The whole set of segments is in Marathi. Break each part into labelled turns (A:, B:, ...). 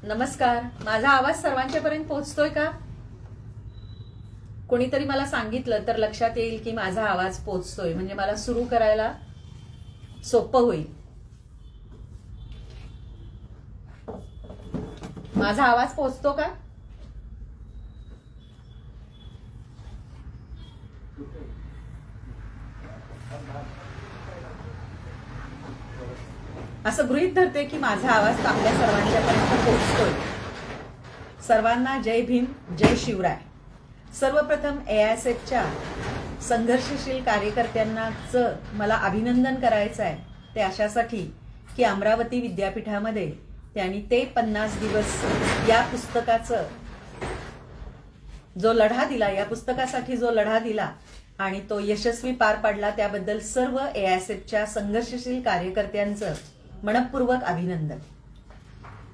A: नमस्कार. माझा आवाज सर्वांच्यापर्यंत पोहोचतोय का? कोणीतरी मला सांगितलं तर लक्षात येईल की माझा आवाज पोहोचतोय, म्हणजे मला सुरू करायला सोपं होईल. माझा आवाज पोहोचतो का? असं गृहीत धरते की माझा आवाज आपल्या सर्वांच्यापर्यंत पोहोचतोय. सर्वांना जय भीम, जय शिवराय. सर्वप्रथम AISFच्या संघर्षशील कार्यकर्त्यांनाच मला अभिनंदन करायचं आहे. ते अशासाठी की अमरावती विद्यापीठामध्ये त्यांनी ते 50 दिवस या पुस्तकाचं जो लढा दिला, या पुस्तकासाठी जो लढा दिला आणि तो यशस्वी पार पाडला, त्याबद्दल सर्व AISFच्या संघर्षशील कार्यकर्त्यांचं मनपूर्वक अभिनंदन.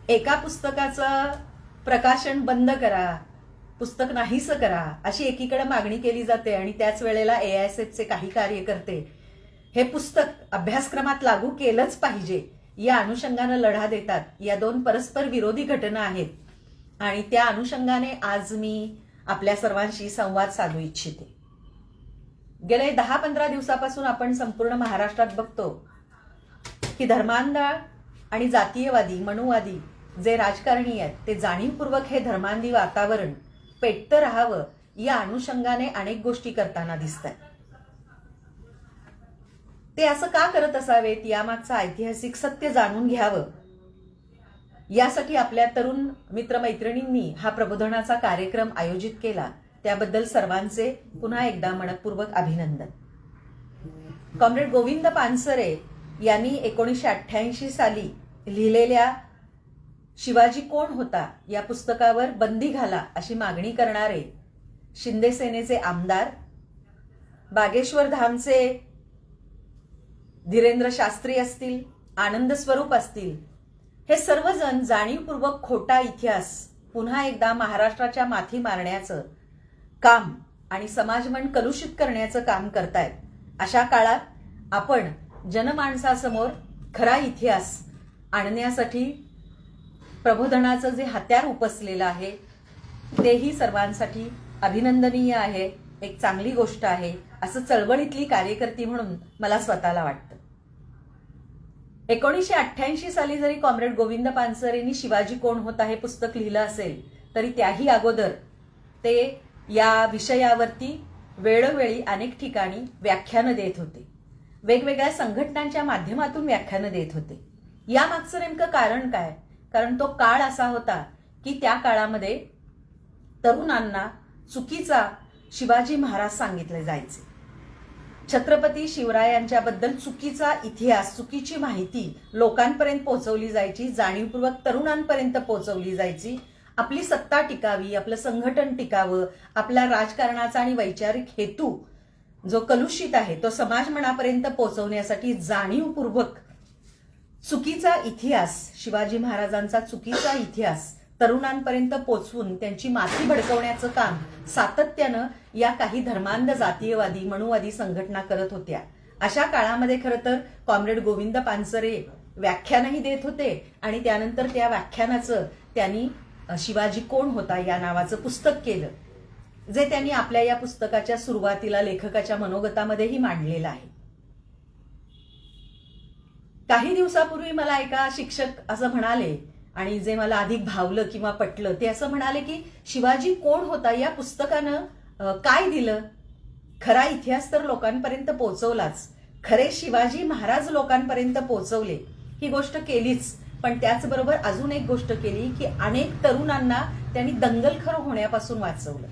A: एका पुस्तकाचं प्रकाशन बंद करा, पुस्तक नाहीसं करा, अशी एकीकडे मागणी केली जाते आणि त्याच वेळेला AISFचे काही कार्यकर्ते हे पुस्तक अभ्यासक्रमात लागू केलंच पाहिजे या अनुषंगानं लढा देतात. या दोन परस्पर विरोधी घटना आहेत आणि त्या अनुषंगाने आज मी आपल्या सर्वांशी संवाद साधू इच्छिते. गेले 10-15 दिवसापासून आपण संपूर्ण महाराष्ट्रात बघतो की धर्मांध आणि जातीयवादी, मनुवादी जे राजकारणी आहेत ते जाणीवपूर्वक हे धर्मांधी वातावरण पेटतं राहावं या अनुषंगाने अनेक गोष्टी करताना दिसतात. ते असं का करत असावेत, यामागचं ऐतिहासिक सत्य जाणून घ्यावं यासाठी आपल्या तरुण मित्रमैत्रिणींनी हा प्रबोधनाचा कार्यक्रम आयोजित केला. त्याबद्दल सर्वांचे पुन्हा एकदा मनपूर्वक अभिनंदन. कॉम्रेड गोविंद पानसरे यांनी 1988 साली लिहिलेल्या शिवाजी कोण होता या पुस्तकावर बंदी घाला अशी मागणी करणारे शिंदे सेनेचे आमदार, बागेश्वर धामचे धीरेंद्र शास्त्री असतील, आनंद स्वरूप असतील, हे सर्वजण जाणीवपूर्वक खोटा इतिहास पुन्हा एकदा महाराष्ट्राच्या माथी मारण्याचं काम आणि समाजमन कलुषित करण्याचं काम करतायत. अशा काळात आपण जनमानसासमोर खरा इतिहास आणण्यासाठी प्रबोधनाचं जे हत्यार उपसलेलं आहे तेही सर्वांसाठी अभिनंदनीय आहे, एक चांगली गोष्ट आहे असं चळवळीतली कार्यकर्ती म्हणून मला स्वतःला वाटतं. 1988 साली जरी कॉम्रेड गोविंद पानसरेंनी शिवाजी कोण होता हे पुस्तक लिहिलं असेल तरी त्याही अगोदर ते या विषयावरती वेळोवेळी अनेक ठिकाणी व्याख्यानं देत होते, वेगवेगळ्या संघटनांच्या माध्यमातून व्याख्यानं देत होते. यामागचं नेमकं कारण काय? कारण तो काळ असा होता की त्या काळामध्ये तरुणांना चुकीचा शिवाजी महाराज सांगितले जायचे. छत्रपती शिवरायांच्याबद्दल चुकीचा इतिहास, चुकीची माहिती लोकांपर्यंत पोहोचवली जायची, जाणीवपूर्वक तरुणांपर्यंत पोहोचवली जायची. आपली सत्ता टिकावी, आपलं संघटन टिकावं, आपला राजकारणाचा आणि वैचारिक हेतू जो कलुषित आहे तो समाजमनापर्यंत पोहोचवण्यासाठी जाणीवपूर्वक चुकीचा इतिहास, शिवाजी महाराजांचा चुकीचा इतिहास तरुणांपर्यंत पोचवून त्यांची माथी भडकवण्याचं काम सातत्यानं या काही धर्मांध, जातीयवादी, मनुवादी संघटना करत होत्या. अशा काळामध्ये खरं तर कॉम्रेड गोविंद पानसरे व्याख्यानही देत होते आणि त्यानंतर त्या व्याख्यानाचं त्यांनी शिवाजी कोण होता या नावाचं पुस्तक केलं, जे त्यांनी आपल्या या पुस्तकाच्या सुरुवातीला लेखकाच्या मनोगतामध्येही मांडलेलं आहे. काही दिवसापूर्वी मला एका शिक्षक असं म्हणाले आणि जे मला अधिक भावलं किंवा पटलं, ते असं म्हणाले की शिवाजी कोण होता या पुस्तकानं काय दिलं? खरा इतिहास तर लोकांपर्यंत पोहोचवलाच, खरे शिवाजी महाराज लोकांपर्यंत पोहोचवले, ही गोष्ट केलीच, पण त्याचबरोबर अजून एक गोष्ट केली की अनेक तरुणांना त्यांनी दंगलखोर होण्यापासून वाचवलं.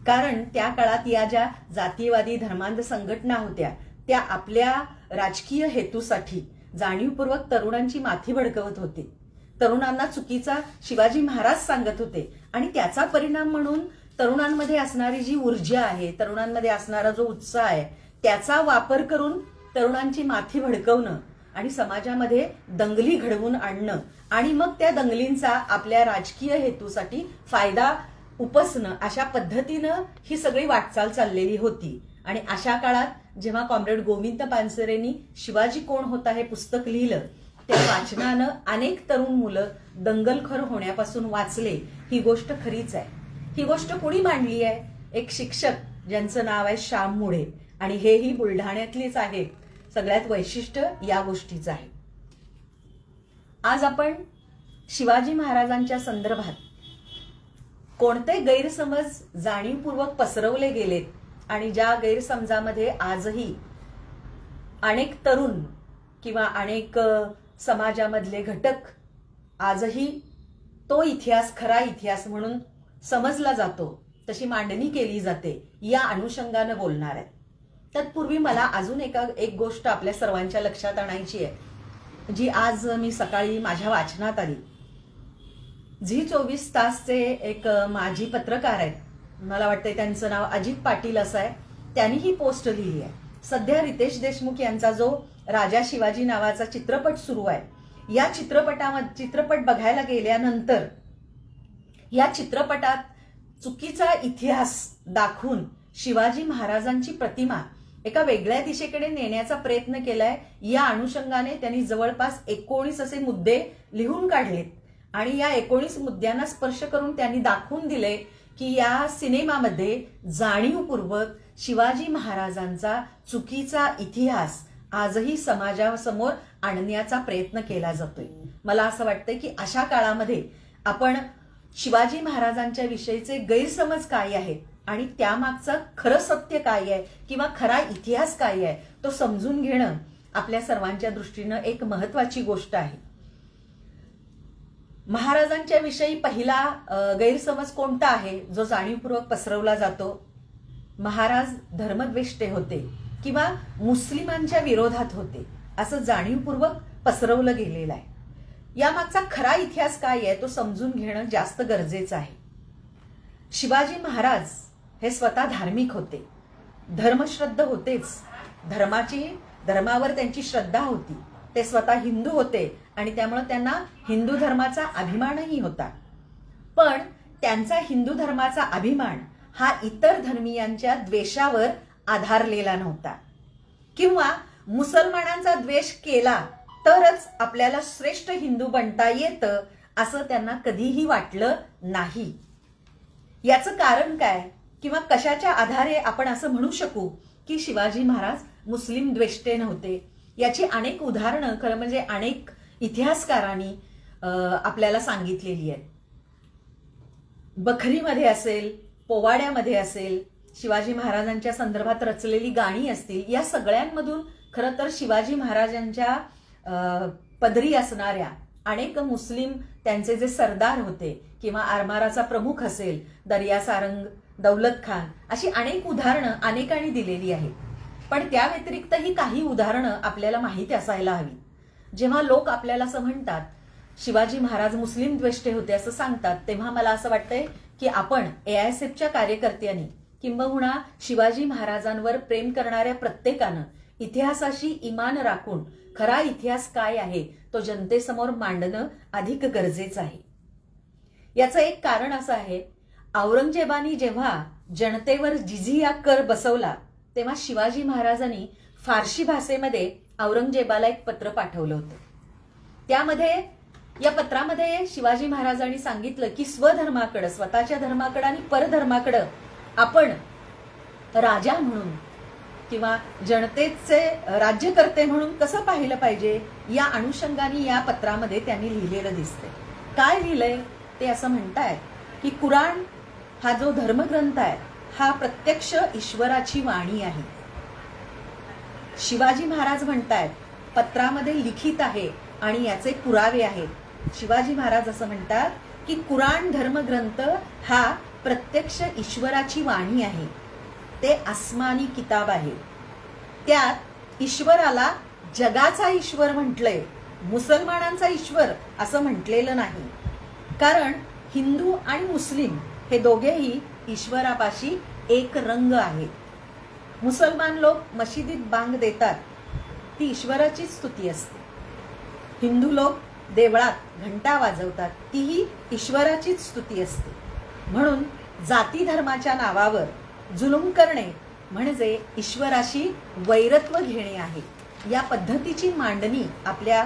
A: कारण त्या काळात या ज्या जातीयवादी धर्मांध संघटना होत्या त्या आपल्या राजकीय हेतूसाठी जाणीवपूर्वक तरुणांची माथी भडकवत होते, तरुणांना चुकीचा शिवाजी महाराज सांगत होते आणि त्याचा परिणाम म्हणून तरुणांमध्ये असणारी जी ऊर्जा आहे, तरुणांमध्ये असणारा जो उत्साह आहे, त्याचा वापर करून तरुणांची माथी भडकवणं आणि समाजामध्ये दंगली घडवून आणणं आणि मग त्या दंगलींचा आपल्या राजकीय हेतूसाठी फायदा उपसणं, अशा पद्धतीनं ही सगळी वाटचाल चाललेली होती. आणि अशा काळात जेव्हा कॉम्रेड गोविंद पानसरेंनी शिवाजी कोण होता हे पुस्तक लिहिलं त्या वाचनानं अनेक तरुण मुलं दंगलखोर होण्यापासून वाचले, ही गोष्ट खरीच आहे. ही गोष्ट कुणी मांडली आहे? एक शिक्षक ज्यांचं नाव आहे श्याम मुळे, आणि हेही बुलढाण्यातलेच आहेत. सगळ्यात वैशिष्ट्य या गोष्टीचं आहे. आज आपण शिवाजी महाराजांच्या संदर्भात कोणते गैरसमज जाणीवपूर्वक पसरवले गेलेत आणि ज्या गैरसमजामध्ये आजही अनेक तरुण किंवा अनेक समाजामधले घटक आजही तो इतिहास खरा इतिहास म्हणून समजला जातो, तशी मांडणी केली जाते, या अनुषंगानं बोलणार आहे. तत्पूर्वी मला अजून एक गोष्ट आपल्या सर्वांच्या लक्षात आणायची आहे, जी आज मी सकाळी माझ्या वाचनात आली. झी 24 तासचे एक माजी पत्रकार आहेत, मला वाटतं त्यांचं नाव अजित पाटील असं आहे. त्यांनी ही पोस्ट लिहिली आहे. सध्या रितेश देशमुख यांचा जो राजा शिवाजी नावाचा चित्रपट सुरू आहे, या चित्रपट बघायला गेल्यानंतर या चित्रपटात चुकीचा इतिहास दाखवून शिवाजी महाराजांची प्रतिमा एका वेगळ्या दिशेकडे नेण्याचा प्रयत्न केलाय. या अनुषंगाने त्यांनी जवळपास 19 असे मुद्दे लिहून काढलेत आणि या 19 मुद्द्यांना स्पर्श करून त्यांनी दाखवून दिले की या सिनेमामध्ये जाणीवपूर्वक शिवाजी महाराजांचा चुकीचा इतिहास आजही समाजासमोर आणण्याचा प्रयत्न केला जातोय. मला असं वाटतंय की अशा काळामध्ये आपण शिवाजी महाराजांच्या विषयीचे गैरसमज काय आहेत आणि त्यामागचं खरं सत्य काय आहे किंवा खरा इतिहास काय आहे तो समजून घेणं आपल्या सर्वांच्या दृष्टीनं एक महत्वाची गोष्ट आहे. महाराजांच्या विषयी पहिला गैरसमज कोणता आहे जो जाणीवपूर्वक पसरवला जातो? महाराज धर्मद्वेष्टे होते किंवा मुस्लिमांच्या विरोधात होते असं जाणीवपूर्वक पसरवलं गेलेलं आहे. यामागचा खरा इतिहास काय आहे तो समजून घेणं जास्त गरजेचं आहे. शिवाजी महाराज हे स्वतः धार्मिक होते, धर्मश्रद्ध होतेच, धर्मावर त्यांची श्रद्धा होती. ते स्वतः हिंदू होते आणि त्यामुळे त्यांना हिंदू धर्माचा अभिमानही होता. पण त्यांचा हिंदू धर्माचा अभिमान हा इतर धर्मीयांच्या द्वेषावर आधारलेला नव्हता किंवा मुसलमानांचा द्वेष केला तरच आपल्याला श्रेष्ठ हिंदू बनता येतं असं त्यांना कधीही वाटलं नाही. याचं कारण काय किंवा कशाच्या आधारे आपण असं म्हणू शकू की शिवाजी महाराज मुस्लिम द्वेष्टे नव्हते? याची अनेक उदाहरणं खरं म्हणजे अनेक इतिहासकारांनी आपल्याला सांगितलेली आहेत. बखरीमध्ये असेल, पोवाड्यामध्ये असेल, शिवाजी महाराजांच्या संदर्भात रचलेली गाणी असतील, या सगळ्यांमधून खरं तर शिवाजी महाराजांच्या पदरी असणाऱ्या अनेक मुस्लिम त्यांचे जे सरदार होते किंवा आरमाराचा प्रमुख असेल, दर्या सारंग, दौलत खान, अशी अनेक उदाहरणं अनेकांनी दिलेली आहेत. पण त्या व्यतिरिक्तही काही उदाहरणं आपल्याला माहिती असायला हवी. जेव्हा लोक आपल्याला असं म्हणतात शिवाजी महाराज मुस्लिम द्वेष्टे होते असं सांगतात, तेव्हा मला असं वाटतंय की आपण AISFच्या कार्यकर्त्यांनी किंबहुना शिवाजी महाराजांवर प्रेम करणाऱ्या प्रत्येकानं इतिहासाशी इमान राखून खरा इतिहास काय आहे तो जनतेसमोर मांडणं अधिक गरजेचं आहे. याचं एक कारण असं आहे, औरंगजेबानी जेव्हा जनतेवर जिझिया कर बसवला तेव्हा शिवाजी महाराजांनी फारशी भाषेमध्ये औरंगजेबाला एक पत्र पाठवलं होतं. त्यामध्ये या पत्रामध्ये शिवाजी महाराजांनी सांगितलं की स्वधर्माकडं, स्वतःच्या धर्माकडं आणि परधर्माकडं आपण राजा म्हणून किंवा जनतेचे राज्यकर्ते म्हणून कसं पाहिलं पाहिजे, या अनुषंगाने या पत्रामध्ये त्यांनी लिहिलेलं दिसतंय. काय लिहिलंय ते असं म्हणतायत की कुराण हा जो धर्मग्रंथ आहे हा प्रत्यक्ष ईश्वराची वाणी आहे. शिवाजी महाराज म्हणतायत पत्रामध्ये लिखित आहे आणि याचे पुरावे आहेत. शिवाजी महाराज असं म्हणतात की कुराण धर्मग्रंथ हा प्रत्यक्ष ईश्वराची वाणी आहे, ते आसमानी किताब आहे. त्यात ईश्वराला जगाचा ईश्वर म्हटलंय, मुसलमानांचा ईश्वर असं म्हटलेलं नाही. कारण हिंदू आणि मुस्लिम हे दोघेही ईश्वरापाशी एक रंग आहेत. मुसलमान लोक मशिदीत बांग देतात, ती ईश्वराचीच स्तुती असते. हिंदू लोक देवळात घंटा वाजवतात, तीही ईश्वराचीच स्तुती असते. म्हणून जाती धर्माच्या नावावर जुलूम करणे म्हणजे ईश्वराशी वैरत्व घेणे आहे. या पद्धतीची मांडणी आपल्या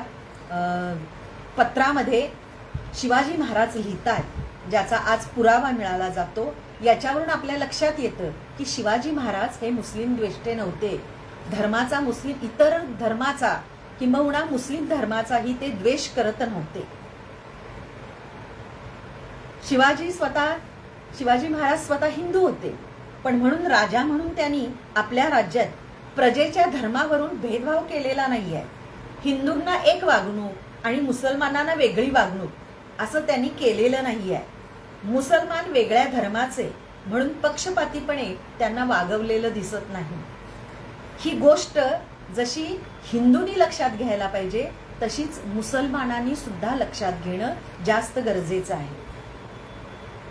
A: पत्रामध्ये शिवाजी महाराज लिहितात, ज्याचा आज पुरावा मिळाला जातो, याच्यावरून आपल्या लक्षात येतं की शिवाजी महाराज हे मुस्लिम द्वेष्टे नव्हते. धर्माचा, मुस्लिम इतर धर्माचा किंबहुना मुस्लिम धर्माचाही ते द्वेष करत नव्हते. शिवाजी महाराज स्वतः हिंदू होते, पण म्हणून राजा म्हणून त्यांनी आपल्या राज्यात प्रजेच्या धर्मावरून भेदभाव केलेला नाहीये. हिंदूंना एक वागणूक आणि मुसलमानांना वेगळी वागणूक असं त्यांनी केलेलं नाहीये. मुसलमान वेगळ्या धर्माचे म्हणून पक्षपातीपणे त्यांना वागवलेलं दिसत नाही. ही गोष्ट जशी हिंदूंनी लक्षात घ्यायला पाहिजे, तशीच मुसलमानांनी सुद्धा लक्षात घेणं जास्त गरजेचं आहे.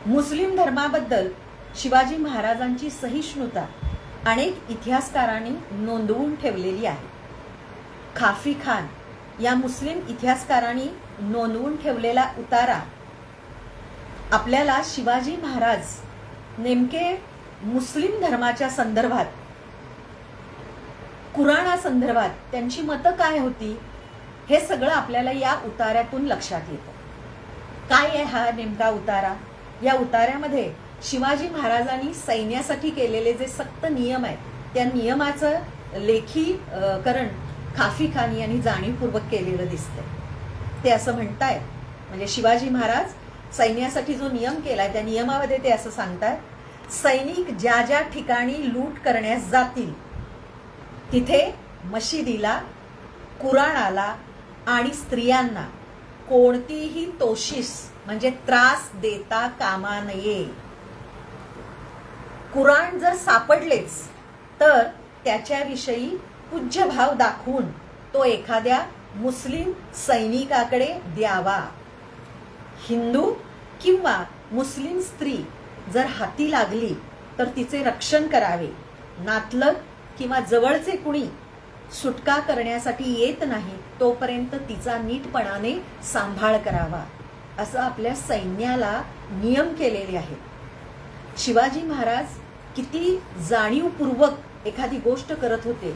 A: मुस्लिम धर्माबद्दल शिवाजी महाराजांची सहिष्णुता अनेक इतिहासकारांनी नोंदवून ठेवलेली आहे. खाफी खान या मुस्लिम इतिहासकारांनी नोंदवून ठेवलेला उतारा आपल्याला शिवाजी महाराज नेमके मुस्लिम धर्माच्या संदर्भात, कुराणासंदर्भात त्यांची मतं काय होती हे सगळं आपल्याला या उतार्यातून लक्षात येतं. काय आहे हा नेमका उतारा? या उतार्यामध्ये शिवाजी महाराजांनी सैन्यासाठी केलेले जे सक्त नियम आहेत, त्या नियमाचं लेखीकरण खाफी खान यांनी जाणीवपूर्वक केलेलं दिसतंय. ते असं म्हणतायत, म्हणजे शिवाजी महाराज सैन्यासाठी जो नियम केलाय त्या नियमामध्ये ते असं सांगतात, सैनिक ज्या ज्या ठिकाणी लूट करण्यास जातील तिथे मशिदीला, कुराणाला आणि स्त्रियांना कोणतीही तोशिष म्हणजे त्रास देता कामा नये. कुराण जर सापडलेच तर त्याच्याविषयी पूज्यभाव दाखवून तो एखाद्या मुस्लिम सैनिकाकडे द्यावा. हिंदू किंवा मुस्लिम स्त्री जर हाती लागली तर तिचे रक्षण करावे. नातलग किंवा जवळचे कुणी सुटका करण्यासाठी येत नाही तोपर्यंत तिचा नीटपणाने सांभाळ करावा, असं आपल्या सैन्याला नियम केलेले आहेत. शिवाजी महाराज किती जाणीवपूर्वक एखादी गोष्ट करत होते.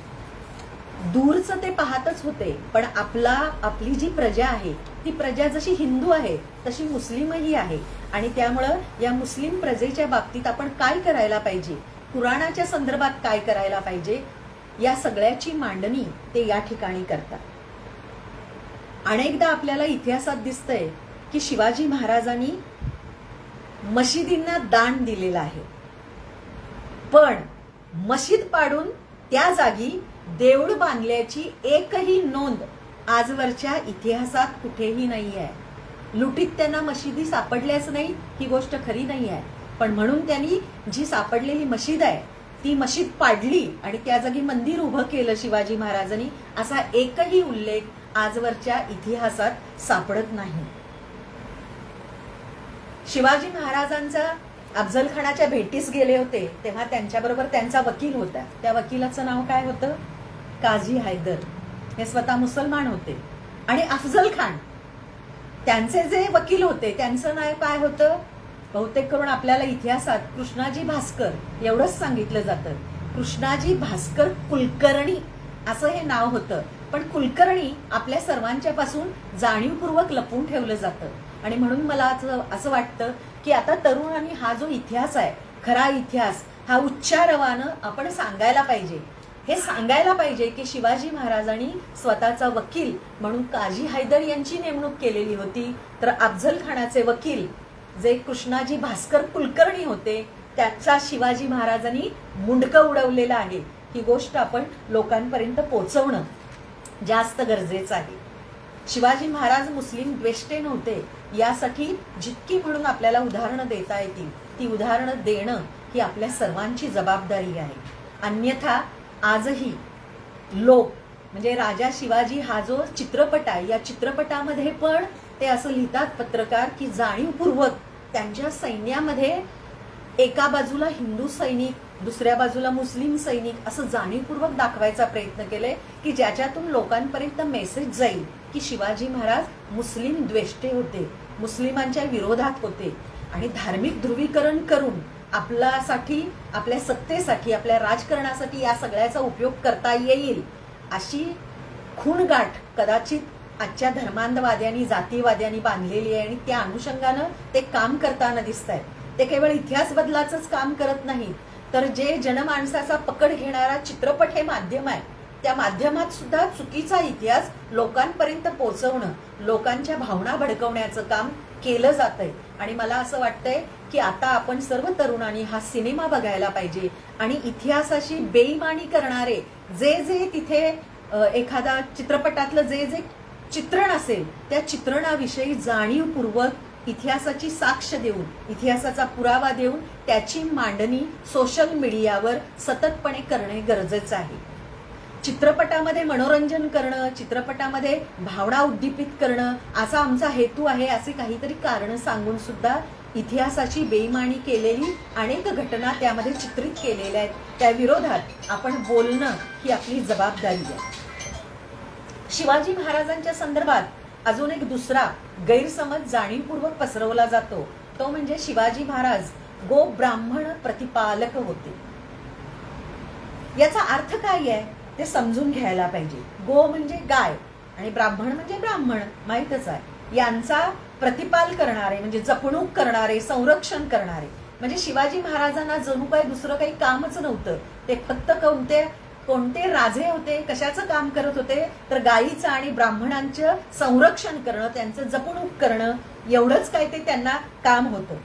A: दूरचं ते पाहतच होते, पण आपली जी प्रजा आहे ती प्रजा जशी हिंदू आहे तशी मुस्लिमही आहे, आणि त्यामुळं या मुस्लिम प्रजेच्या बाबतीत आपण काय करायला पाहिजे, कुराणाच्या संदर्भात काय करायला पाहिजे, या सगळ्याची मांडणी ते या ठिकाणी करतात. अनेकदा आपल्याला इतिहासात दिसतंय की शिवाजी महाराजांनी मशिदींना दान दिलेलं आहे, पण मशीद पाडून त्या जागी देऊळ बांधल्याची एकही नोंद आजवरच्या इतिहासात कुठेही नाही आहे. लुटीत त्यांना मशिदी सापडल्याच नाही ही गोष्ट खरी नाही आहे, पण म्हणून त्यांनी जी सापडलेली मशीद आहे ती मशीद पाडली आणि त्या जागी मंदिर उभं केलं शिवाजी महाराजांनी, असा एकही उल्लेख आजवरच्या इतिहासात सापडत नाही. शिवाजी महाराजांचा अफजल खानाच्या भेटीस गेले होते तेव्हा त्यांच्याबरोबर त्यांचा वकील होता. त्या वकिलाचं नाव काय होतं? काझी हैदर. हे स्वतः मुसलमान होते. आणि अफजल खान त्यांचे जे वकील होते त्यांचं नाव काय होतं? बहुतेक करून आपल्याला इतिहासात कृष्णाजी भास्कर एवढंच सांगितलं जातं. कृष्णाजी भास्कर कुलकर्णी असं हे नाव होतं, पण कुलकर्णी आपल्या सर्वांच्या पासून जाणीवपूर्वक लपून ठेवलं जातं. आणि म्हणून मला असं वाटतं की आता तरुणांनी हा जो इतिहास आहे, खरा इतिहास, हा उच्चारवानं आपण सांगायला पाहिजे. हे सांगायला पाहिजे की शिवाजी महाराजांनी स्वतःचा वकील म्हणून काझी हैदर यांची नेमणूक केलेली होती, तर अफजल खानाचे वकील जे कृष्णाजी भास्कर कुलकर्णी होते त्याचा शिवाजी महाराजांनी मुंडकं उडवलेलं आहे. ही गोष्ट आपण लोकांपर्यंत पोहोचवणं जास्त गरजेचं आहे. शिवाजी महाराज मुस्लिम द्वेष्टे नव्हते, यासाठी जितकी म्हणून आपल्याला उदाहरणं देता येतील ती उदाहरणं देणं ही आपल्या सर्वांची जबाबदारी आहे. अन्यथा आजही लोक, म्हणजे राजा शिवाजी हा जो चित्रपट आहे, या चित्रपटामध्ये पण ते असं लिहितात पत्रकार की जाणीवपूर्वक त्यांच्या सैन्यामध्ये एका बाजूला हिंदू सैनिक, दुसऱ्या बाजूला मुस्लिम सैनिक असं जाणीवपूर्वक दाखवायचा प्रयत्न केलाय की ज्याच्यातून लोकांपर्यंत मेसेज जाईल की शिवाजी महाराज मुस्लिम द्वेष्टे होते, मुस्लिमांच्या विरोधात होते, आणि धार्मिक ध्रुवीकरण करून आपल्यासाठी, आपल्या सत्तेसाठी, आपल्या राजकारणासाठी या सगळ्याचा उपयोग करता येईल अशी खूणगाठ कदाचित आजच्या धर्मांधवाद्यांनी जातीवाद्यांनी बांधलेली आहे आणि त्या अनुषंगानं ते काम करताना दिसत आहेत। ते केवळ इतिहास बदलाचंच काम करत नाहीत, तर जे जनमानसाचा पकड घेणारा चित्रपट हे माध्यम आहे, त्या माध्यमात सुद्धा चुकीचा इतिहास लोकांपर्यंत पोहोचवणं, लोकांच्या भावना भडकवण्याचं काम केलं जातंय। आणि मला असं वाटतंय की आता आपण सर्व तरुणांनी हा सिनेमा बघायला पाहिजे आणि इतिहासाशी बेईमानी करणारे जे जे तिथे एखादा चित्रपटातलं जे जे चित्रण असेल त्या चित्रणाविषयी जाणीवपूर्वक इतिहासाची साक्ष देऊन, इतिहासाचा पुरावा देऊन त्याची मांडणी सोशल मीडियावर सततपणे करणे गरजेचं आहे। चित्रपटामध्ये मनोरंजन करणं, चित्रपटामध्ये भावना उद्दीपित करणं असा आमचा हेतू आहे, असे काहीतरी कारण सांगून सुद्धा इतिहासाची बेईमानी केलेली अनेक घटना त्यामध्ये चित्रित केलेल्या आहेत, त्या विरोधात आपण बोलणं ही आपली जबाबदारी आहे। शिवाजी महाराजांच्या संदर्भात अजून एक दुसरा गैरसमज जाणीवपूर्वक पसरवला जातो, तो म्हणजे शिवाजी महाराज गो ब्राह्मण प्रतिपालक होते। याचा अर्थ काय आहे ते समजून घ्यायला पाहिजे। गो म्हणजे गाय आणि ब्राह्मण म्हणजे ब्राह्मण, माहितच आहे। यांचा प्रतिपाल करणारे म्हणजे जपणूक करणारे, संरक्षण करणारे, म्हणजे शिवाजी महाराजांना जणू काही दुसरं काही कामच नव्हतं। ते फक्त कोणते राजे होते, कशाचं काम करत होते, तर गायीचं आणि ब्राह्मणांचं संरक्षण करणं, त्यांचं जपणूक करणं, एवढंच काय ते त्यांना काम होतं।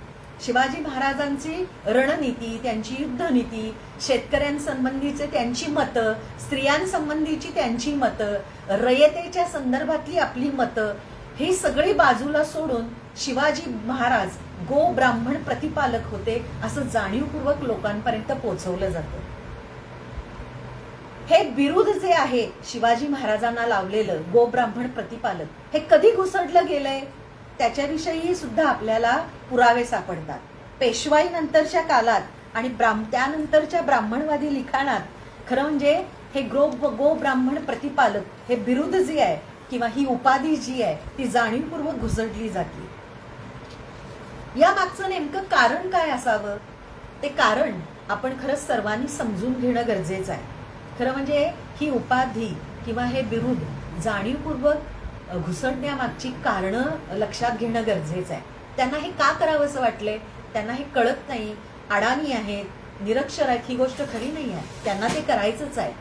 A: शिवाजी महाराजांची रणनीती, त्यांची युद्धनीती, शेतकऱ्यांसंबंधीचे त्यांची मतं, स्त्रियांसंबंधीची त्यांची मतं, रयतेच्या संदर्भातली आपली मतं, हे सगळे बाजूला सोडून शिवाजी महाराज गो ब्राह्मण प्रतिपालक होते असं जाणीवपूर्वक लोकांपर्यंत पोहोचवलं जातं। हे बिरुद जे आहे शिवाजी महाराजांना लावलेलं गो ब्राह्मण प्रतिपालक, हे कधी घुसडलं गेलंय त्याच्याविषयी सुद्धा आपल्याला पुरावे सापडतात। पेशवाई नंतरच्या काळात आणि त्यानंतरच्या ब्राह्मणवादी लिखाणात खरं म्हणजे हे गो ब्राह्मण प्रतिपालक हे बिरुद जी आहे किंवा ही उपाधी जी आहे ती जाणीवपूर्वक घुसडली जाते। या मागचं नेमकं कारण काय असावं, ते कारण आपण खरंच सर्वांनी समजून घेणं गरजेचं आहे। खरं म्हणजे ही उपाधी किंवा हे बिरुद जाणीवपूर्वक घुसडण्यामागची कारणं लक्षात घेणं गरजेचं आहे। त्यांना हे का करावंसं वाटलंय, त्यांना हे कळत नाही, अडाणी आहेत, निरक्षर आहेत, ही गोष्ट खरी नाही आहे। त्यांना ते करायचंच आहे।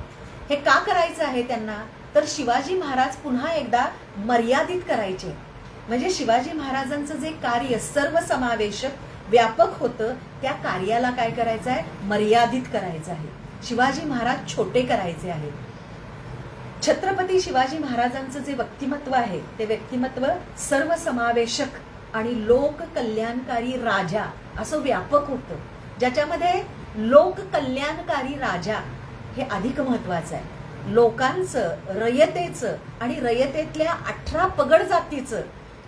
A: हे का करायचं आहे त्यांना, तर शिवाजी महाराज पुन्हा एकदा मर्यादित करायचे। म्हणजे शिवाजी महाराजांचं जे कार्य सर्वसमावेशक व्यापक होतं त्या कार्याला काय करायचं आहे, मर्यादित करायचं आहे। शिवाजी महाराज छोटे करायचे आहेत। छत्रपती शिवाजी महाराजांचं जे व्यक्तिमत्व आहे ते व्यक्तिमत्व सर्वसमावेशक आणि लोक कल्याणकारी राजा असं व्यापक होतं, ज्याच्यामध्ये लोक कल्याणकारी राजा हे अधिक महत्वाचं आहे। लोकांचं, रयतेचं आणि रयतेतल्या 18 पगड जातीचं,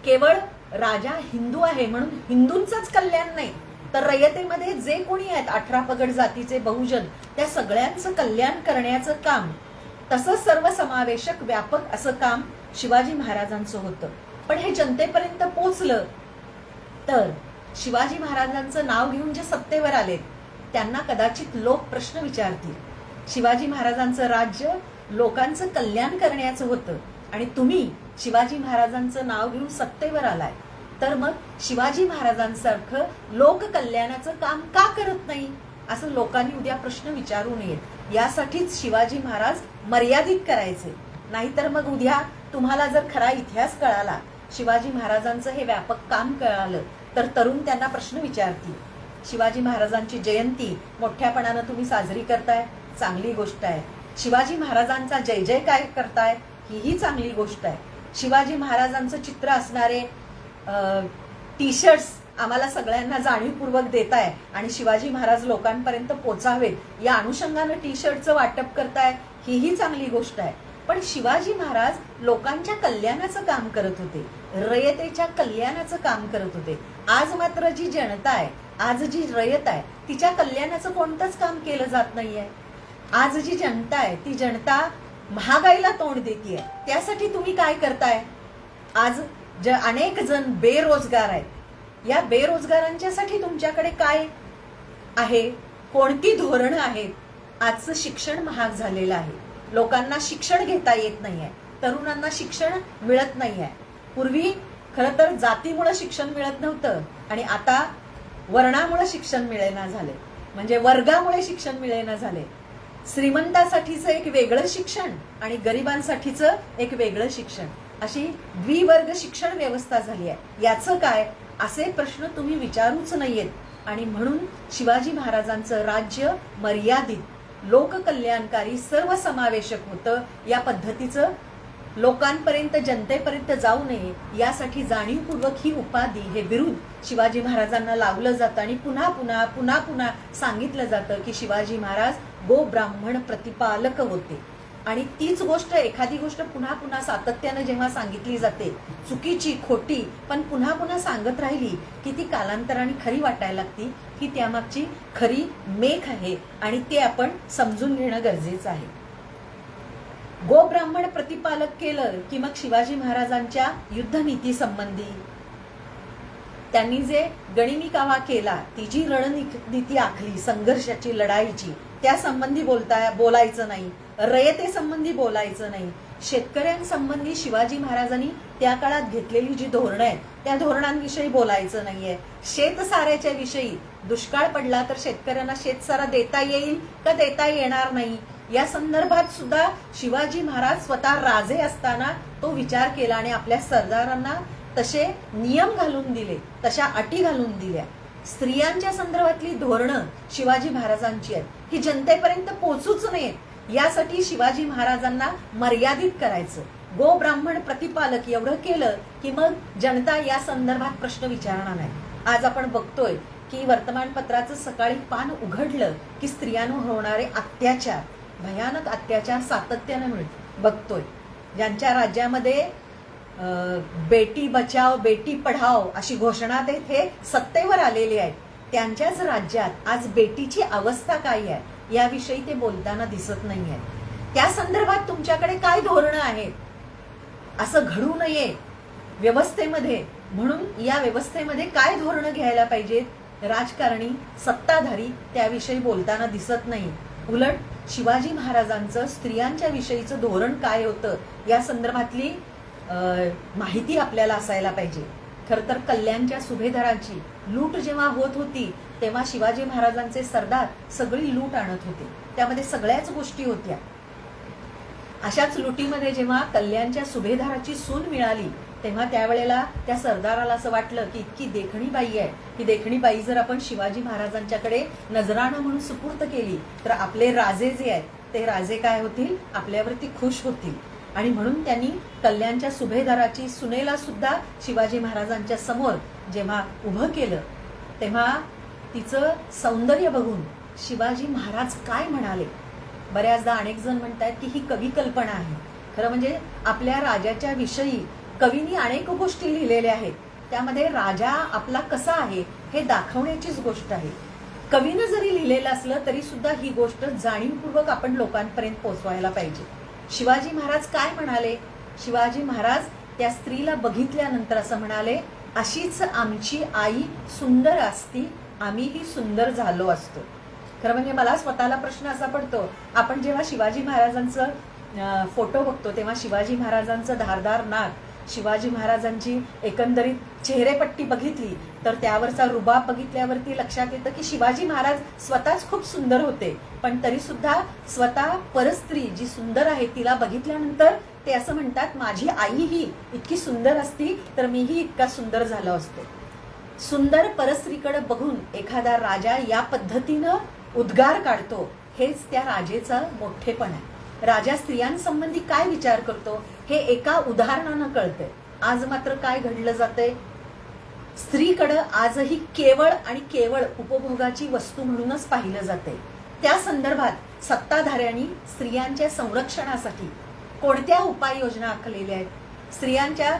A: केवळ राजा हिंदू आहे म्हणून हिंदूंचंच कल्याण नाही, तर रयतेमध्ये जे कोणी आहेत 18 पगड जातीचे बहुजन, त्या सगळ्यांचं कल्याण करण्याचं काम, तसंच सर्वसमावेशक व्यापक असं काम शिवाजी महाराजांचं होतं। पण हे जनतेपर्यंत पोचलं तर शिवाजी महाराजांचं नाव घेऊन जे सत्तेवर आलेत त्यांना कदाचित लोक प्रश्न विचारतील। शिवाजी महाराजांचं राज्य लोकांचं कल्याण करण्याचं होतं आणि तुम्ही शिवाजी महाराजांचं नाव घेऊन सत्तेवर आलाय, तर मग शिवाजी महाराजांसारखं लोक कल्याणाचं काम का करत नाही असं लोकांनी उद्या प्रश्न विचारू नयेत। यासाठीच शिवाजी महाराज मर्यादित करायचे, नाहीतर मग उद्या तुम्हाला जर खरा इतिहास कळाला, शिवाजी महाराजांचं हे व्यापक काम कळालं, तर तरुण त्यांना प्रश्न विचारतील। शिवाजी महाराजांची जयंती मोठ्यापणानं तुम्ही साजरी करताय, चांगली गोष्ट आहे। शिवाजी महाराजांचा जय जय काय करताय, ही चांगली गोष्ट आहे। शिवाजी महाराजांचं चित्र असणारे टी शर्ट्स आम्हाला सगळ्यांना जाणीवपूर्वक देताय आणि शिवाजी महाराज लोकांपर्यंत पोचावेत या अनुषंगानं टी शर्टचं वाटप करताय, ही चांगली गोष्ट आहे। पण शिवाजी महाराज लोकांच्या कल्याणाचं काम करत होते, रयतेच्या कल्याणाचं काम करत होते। आज मात्र जी जनता आहे, आज जी रयत आहे, तिच्या कल्याणाचं कोणतंच काम केलं जात नाहीये। आज जी जनता आहे ती जनता महागाईला तोंड देतीये, त्यासाठी तुम्ही काय करताय? आज अनेक जण बेरोजगार आहेत, या बेरोजगारांच्यासाठी तुमच्याकडे काय आहे, कोणती धोरणं आहेत? आजचं शिक्षण महाग झालेलं आहे, लोकांना शिक्षण घेता येत नाहीये, तरुणांना शिक्षण मिळत नाही आहे. पूर्वी खरं तर जातीमुळे शिक्षण मिळत नव्हतं आणि आता वर्णामुळे शिक्षण मिळेना झाले, म्हणजे वर्गामुळे शिक्षण मिळेना झाले. श्रीमंतासाठीचं एक वेगळं शिक्षण आणि गरिबांसाठीचं एक वेगळं शिक्षण, अशी द्विवर्ग शिक्षण व्यवस्था झाली आहे. याचं काय, असे प्रश्न तुम्ही विचारूच नाहीयेत. आणि म्हणून शिवाजी महाराजांचं राज्य मर्यादित, लोककल्याणकारी, सर्वसमावेशक होतं. या पद्धतीचं लोकांपर्यंत, जनतेपर्यंत जाऊ नये यासाठी जाणीवपूर्वक ही उपाधी, हे बिरुद शिवाजी महाराजांना लावलं जातं आणि पुन्हा पुन्हा पुन्हा पुन्हा सांगितलं जातं की शिवाजी महाराज गो ब्राह्मण प्रतिपालक होते. आणि तीच गोष्ट, एखादी गोष्ट पुन्हा पुन्हा सातत्यानं जेव्हा सांगितली जाते, चुकीची, खोटी, पण पुन्हा पुन्हा सांगत राहिली की ती कालांतराने खरी वाटायला लागती, की त्यामागची खरी मेख आहे आणि ते आपण समजून घेणं गरजेचं आहे. गो ब्राह्मण प्रतिपालक केलं की मग शिवाजी महाराजांच्या युद्धनीती संबंधी त्यांनी जे गणिमिकावा केला, ती जी रणनीती आखली संघर्षाची, लढाईची, त्या संबंधी बोलायचं नाही. रयतेसंबंधी बोलायचं नाही. शेतकऱ्यांसंबंधी शिवाजी महाराजांनी त्या काळात घेतलेली जी धोरणं आहेत त्या धोरणांविषयी बोलायचं नाहीये. शेतसाऱ्याच्या विषयी, दुष्काळ पडला तर शेतकऱ्यांना शेतसारा देता येईल का देता येणार नाही, या संदर्भात सुद्धा शिवाजी महाराज स्वतः राजे असताना तो विचार केला आणि आपल्या सरदारांना तसे नियम घालून दिले, तशा अटी घालून दिल्या. स्त्रियांच्या संदर्भातली धोरणं शिवाजी महाराजांची आहेत, ही जनतेपर्यंत पोहोचूच नयेत यासाठी शिवाजी महाराजांना मर्यादित करायचं. गो ब्राह्मण प्रतिपालक एवढं केलं की मग जनता या संदर्भात प्रश्न विचारणार नाही. आज आपण बघतोय की वर्तमानपत्राचं सकाळी पान उघडलं की स्त्रियांवर होणारे अत्याचार, भयानक अत्याचार सातत्यानं बघतोय. ज्यांच्या राज्यामध्ये बेटी बचाव बेटी पढाओ अशी घोषणा देत हे सत्तेवर आलेले आहेत, त्यांच्याच राज्यात आज बेटीची अवस्था काय आहे याविषयी ते बोलताना दिसत नाहीये. त्या संदर्भात तुमच्याकडे काय धोरणं आहेत? असं घडू नये व्यवस्थेमध्ये, म्हणून या व्यवस्थेमध्ये काय धोरणं घ्यायला पाहिजेत, राजकारणी, सत्ताधारी त्याविषयी बोलताना दिसत नाही. उलट शिवाजी महाराजांचं स्त्रियांच्या विषयीचं धोरण काय होतं या संदर्भातली माहिती आपल्याला असायला पाहिजे. खर तर कल्याणच्या सुभेदारांची लूट जेव्हा होत होती तेव्हा शिवाजी महाराजांचे सरदार सगळी लूट आणत होते, त्यामध्ये सगळ्याच गोष्टी होत्या. अशाच लुटीमध्ये जेव्हा कल्याणच्या सुभेदाराची सून मिळाली तेव्हा त्यावेळेला त्या सरदाराला असं वाटलं की इतकी देखणी बाई आहे, ही देखणी बाई जर आपण शिवाजी महाराजांच्याकडे नजराणं म्हणून सुपूर्त केली तर आपले राजे जे आहेत ते राजे काय होतील, आपल्यावरती खुश होतील. आणि म्हणून त्यांनी कल्याणच्या सुभेदाराची सुनेला सुद्धा शिवाजी महाराजांच्या समोर जेव्हा उभं केलं तेव्हा तिचं सौंदर्य बघून शिवाजी महाराज काय म्हणाले. बऱ्याचदा अनेक जण म्हणतात की ही कवी कल्पना आहे. खरं म्हणजे आपल्या राजाच्या विषयी कवींनी अनेक गोष्टी लिहिलेल्या आहेत, त्यामध्ये राजा आपला कसा आहे हे दाखवण्याचीच गोष्ट आहे. कवीनं जरी लिहिलेलं असलं तरी सुद्धा ही गोष्ट जाणीवपूर्वक आपण लोकांपर्यंत पोहोचवायला पाहिजे. शिवाजी महाराज काय म्हणाले? शिवाजी महाराज त्या स्त्रीला बघितल्यानंतर असं म्हणाले, अशीच आमची आई सुंदर असती, आम्हीही सुंदर झालो असतो. खरं म्हणजे मला स्वतःला प्रश्न असा पडतो, आपण जेव्हा शिवाजी महाराजांचं फोटो बघतो तेव्हा शिवाजी महाराजांचं धारदार नाक, शिवाजी महाराजांची एकंदरीत चेहरेपट्टी बघितली तर त्यावरचा रुबाब बघितल्यावरती लक्षात येतं की शिवाजी महाराज स्वतःच खूप सुंदर होते, पण तरी सुद्धा स्वतः परस्त्री जी सुंदर आहे तिला बघितल्यानंतर ते असं म्हणतात, माझी आई ही इतकी सुंदर असती तर मीही इतका सुंदर झालो असतो. सुंदर परस्त्रीकडे बघून एखादा राजा या पद्धतीनं उद्गार काढतो, हेच त्या राजेचं मोठेपण आहे. राजा स्त्रियांसंबंधी काय विचार करतो हे एका उदाहरणानं कळतंय. आज मात्र काय घडलं जातंय, स्त्रीकडं आजही केवळ आणि केवळ उपभोगाची वस्तू म्हणूनच पाहिलं जाते. त्या संदर्भात सत्ताधाऱ्यांनी स्त्रियांच्या संरक्षणासाठी कोणत्या उपाययोजना आखलेल्या आहेत, स्त्रियांच्या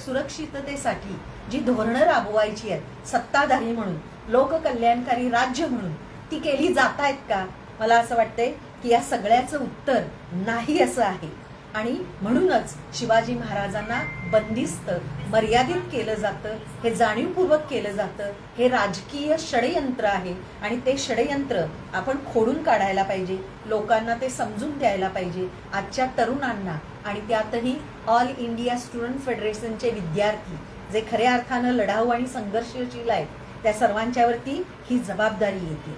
A: सुरक्षिततेसाठी जी धोरणं राबवायची आहेत सत्ताधारी म्हणून, लोककल्याणकारी राज्य म्हणून, ती केली जात आहेत का? मला असं वाटतंय की या सगळ्याचं उत्तर नाही असं आहे. आणि म्हणूनच शिवाजी महाराजांना बंदिस्त, मर्यादित केलं जातं, हे जाणीवपूर्वक केलं जातं. हे राजकीय षडयंत्र आहे आणि ते षडयंत्र आपण खोडून काढायला पाहिजे, लोकांना ते समजून द्यायला पाहिजे. आजच्या तरुणांना आणि त्यातही ऑल इंडिया स्टुडंट फेडरेशनचे विद्यार्थी जे खऱ्या अर्थानं लढाऊ आणि संघर्षशील आहेत, त्या सर्वांच्यावरती ही जबाबदारी येते.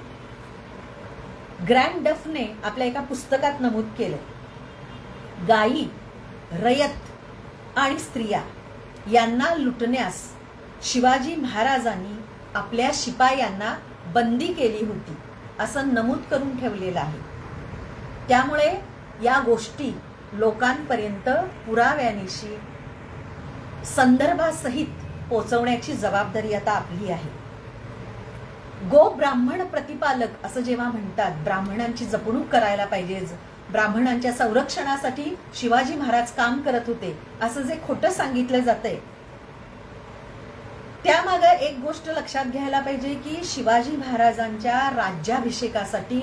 A: ग्रँड डफने आपल्या एका पुस्तकात नमूद केलं, गायी, रयत आणि स्त्रिया यांना लुटण्यास शिवाजी महाराजांनी आपल्या शिपायांना बंदी केली होती असं नमूद करून ठेवलेलं आहे. त्यामुळे या गोष्टी लोकांपर्यंत पुराव्यानिशी संदर्भासहित पोहोचवण्याची जबाबदारी आता आपली आहे. गो ब्राह्मण प्रतिपालक असं जेव्हा म्हणतात, ब्राह्मणांची जपणूक करायला पाहिजे, ब्राह्मणांच्या संरक्षणासाठी शिवाजी महाराज काम करत होते असं जे खोटं सांगितलं जातंय, त्यामागे एक गोष्ट लक्षात घ्यायला पाहिजे की शिवाजी महाराजांच्या राज्याभिषेकासाठी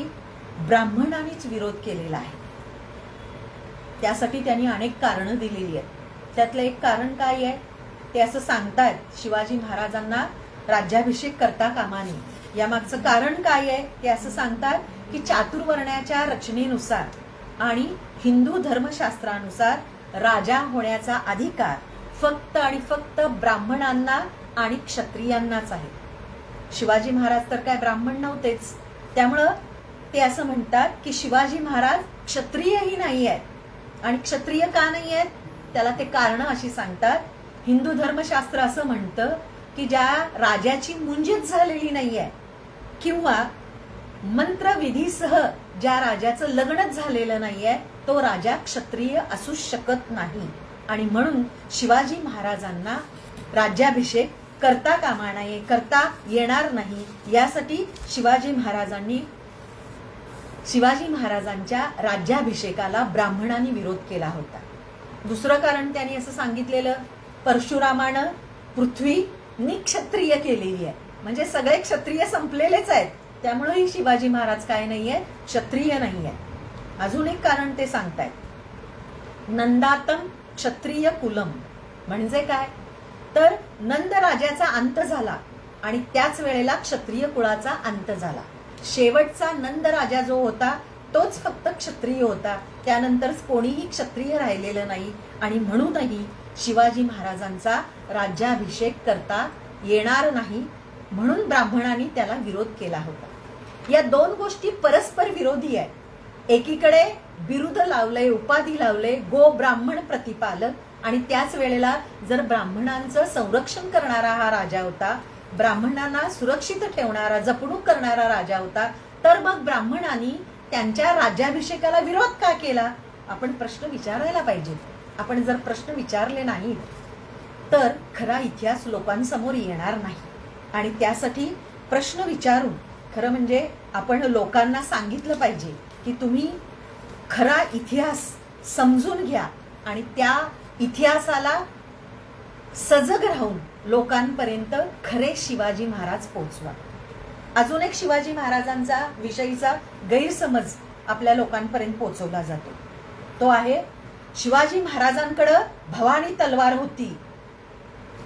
A: ब्राह्मणांनीच विरोध केलेला आहे. त्यासाठी त्यांनी अनेक कारणं दिलेली आहेत. त्यातलं एक कारण काय आहे ते असं सांगतायत, शिवाजी महाराजांना राज्याभिषेक करता कामा नये. यामागचं कारण काय आहे ते असं सांगतात की चातुर्वर्ण्याच्या रचनेनुसार आणि हिंदू धर्मशास्त्रानुसार राजा होण्याचा अधिकार फक्त आणि फक्त ब्राह्मणांना आणि क्षत्रियांनाच आहे. शिवाजी महाराज तर काय ब्राह्मण नव्हतेच. त्यामुळं ते असं म्हणतात की शिवाजी महाराज क्षत्रियही नाही आहेत. आणि क्षत्रिय का नाही आहेत त्याला ते कारणं अशी सांगतात. हिंदू धर्मशास्त्र असं म्हणतं की ज्या राजाची मुंजीच झालेली नाहीये किंवा मंत्रविधीसह ज्या राजाचं लग्नच झालेलं नाहीये तो राजा क्षत्रिय असू शकत नाही. आणि म्हणून शिवाजी महाराजांना राज्याभिषेक करता कामा नये, करता येणार नाही. यासाठी शिवाजी महाराजांच्या राज्याभिषेकाला ब्राह्मणांनी विरोध केला होता. दुसरं कारण त्यांनी असं सांगितलेलं, परशुरामानं पृथ्वी निक्षत्रिय केलेली आहे, म्हणजे सगळे क्षत्रिय संपलेलेच आहेत. त्यामुळेही शिवाजी महाराज काय नाहीये, क्षत्रिय नाहीये. अजून एक कारण ते सांगतायत, नंदातम क्षत्रिय कुलम म्हणजे काय तर नंद राजाचा अंत झाला आणि त्याच वेळेला क्षत्रिय कुळाचा अंत झाला. शेवटचा नंद राजा जो होता तोच फक्त क्षत्रिय होता, त्यानंतर कोणीही क्षत्रिय राहिलेलं नाही. आणि म्हणूनही शिवाजी महाराजांचा राज्याभिषेक करता येणार नाही, म्हणून ब्राह्मणांनी त्याला विरोध केला होता. या दोन गोष्टी परस्पर विरोधी आहेत. एकीकडे बिरुद लावलंय, उपाधी लावलंय गो ब्राह्मण प्रतिपालक, आणि त्याच वेळेला जर ब्राह्मणांचं संरक्षण करणारा हा राजा होता, ब्राह्मणांना सुरक्षित ठेवणारा, जपणूक करणारा राजा होता, तर मग ब्राह्मणांनी त्यांच्या राज्याभिषेकाला विरोध का केला? आपण प्रश्न विचारायला पाहिजे. आपण जर प्रश्न विचारले नाहीत तर खरा इतिहास लोकांसमोर येणार नाही. आणि त्यासाठी प्रश्न विचारून खरं म्हणजे आपण लोकांना सांगितलं पाहिजे की तुम्ही खरा इतिहास समजून घ्या आणि त्या इतिहासाला सजग राहून लोकांपर्यंत खरे शिवाजी महाराज पोहोचवा. अजून एक शिवाजी महाराजांचा विषयीचा गैरसमज आपल्या लोकांपर्यंत पोहोचवला जातो. तो आहे, शिवाजी महाराजांकडं भवानी तलवार होती,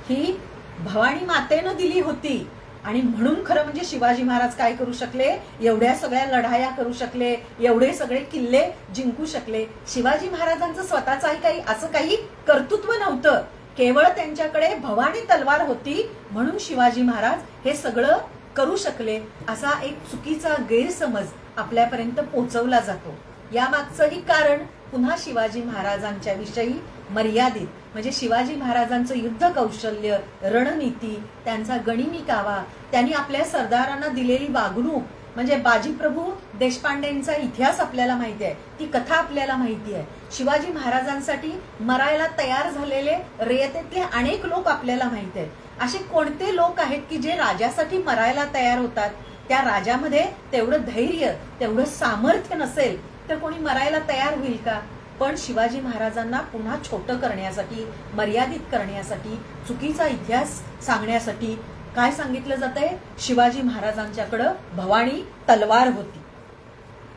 A: ही भवानी मातेनं दिली होती आणि म्हणून खरं म्हणजे शिवाजी महाराज काय करू शकले, एवढ्या सगळ्या लढाया करू शकले, एवढे सगळे किल्ले जिंकू शकले. शिवाजी महाराजांचं स्वतःचं काही असं काही कर्तृत्व नव्हतं, केवळ त्यांच्याकडे भवानी तलवार होती म्हणून शिवाजी महाराज हे सगळं करू शकले, असा एक चुकीचा गैरसमज आपल्यापर्यंत पोहोचवला जातो. यामागचंही कारण पुन्हा शिवाजी महाराजांच्या विषयी मर्यादित, म्हणजे शिवाजी महाराजांचं युद्ध कौशल्य, रणनीती, त्यांचा गनिमी कावा, त्यांनी आपल्या सरदारांना दिलेली वागणूक, म्हणजे बाजीप्रभू देशपांडेंचा इतिहास आपल्याला माहिती आहे, ती कथा आपल्याला माहिती आहे. शिवाजी महाराजांसाठी मरायला तयार झालेले रयतेतले अनेक लोक आपल्याला माहिती आहेत. असे कोणते लोक आहेत की जे राजासाठी मरायला तयार होतात? त्या राजामध्ये तेवढं धैर्य, तेवढं सामर्थ्य नसेल तर कोणी मरायला तयार होईल का? पण शिवाजी महाराजांना पुन्हा छोटं करण्यासाठी, मर्यादित करण्यासाठी, चुकीचा इतिहास सांगण्यासाठी काय सांगितलं जातंय? शिवाजी महाराजांच्याकडं भवानी तलवार होती.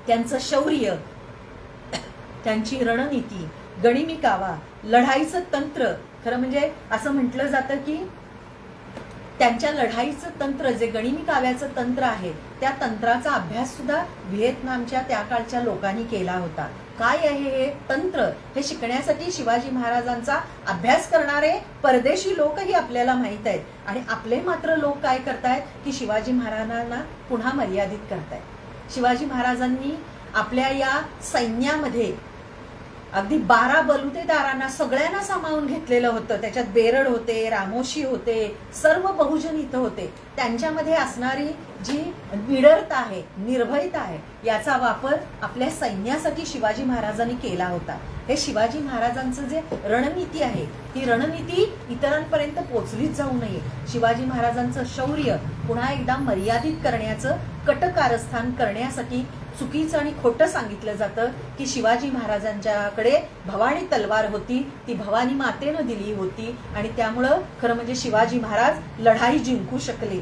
A: त्यांचं शौर्य, त्यांची रणनीती, गनिमी कावा, लढाईचं तंत्र, खरं म्हणजे असं म्हटलं जातं की त्यांच्या लढाईचं तंत्र, जे गनिमी काव्याचं तंत्र आहे, त्या तंत्राचा अभ्यास सुद्धा व्हिएतनामच्या त्या काळच्या लोकांनी केला होता. काय आहे हे तंत्र हे शिकण्यासाठी शिवाजी महाराजांचा अभ्यास करणारे परदेशी लोकही आपल्याला माहित आहेत. आणि आपले मात्र लोक काय करतायत की शिवाजी महाराजांना पुन्हा मर्यादित करतायत. शिवाजी महाराजांनी आपल्या या सैन्यामध्ये अगदी 12 बलुतेदारांना सगळ्यांना सामावून घेतलेलं होतं. त्याच्यात बेरड होते, रामोशी होते, सर्व बहुजन इथं होते. त्यांच्यामध्ये असणारी जी निडरता आहे, निर्भयता आहे, याचा वापर आपल्या सैन्यासाठी शिवाजी महाराजांनी केला होता. हे शिवाजी महाराजांचं जे रणनीती आहे ती रणनीती इतरांपर्यंत पोचलीच जाऊ नये. शिवाजी महाराजांचं शौर्य पुन्हा एकदा मर्यादित करण्याचं कटकारस्थान करण्यासाठी चुकीचं आणि खोटं सांगितलं जातं की शिवाजी महाराजांच्याकडे भवानी तलवार होती, ती भवानी मातेनं दिली होती आणि त्यामुळं खरं म्हणजे शिवाजी महाराज लढाई जिंकू शकले.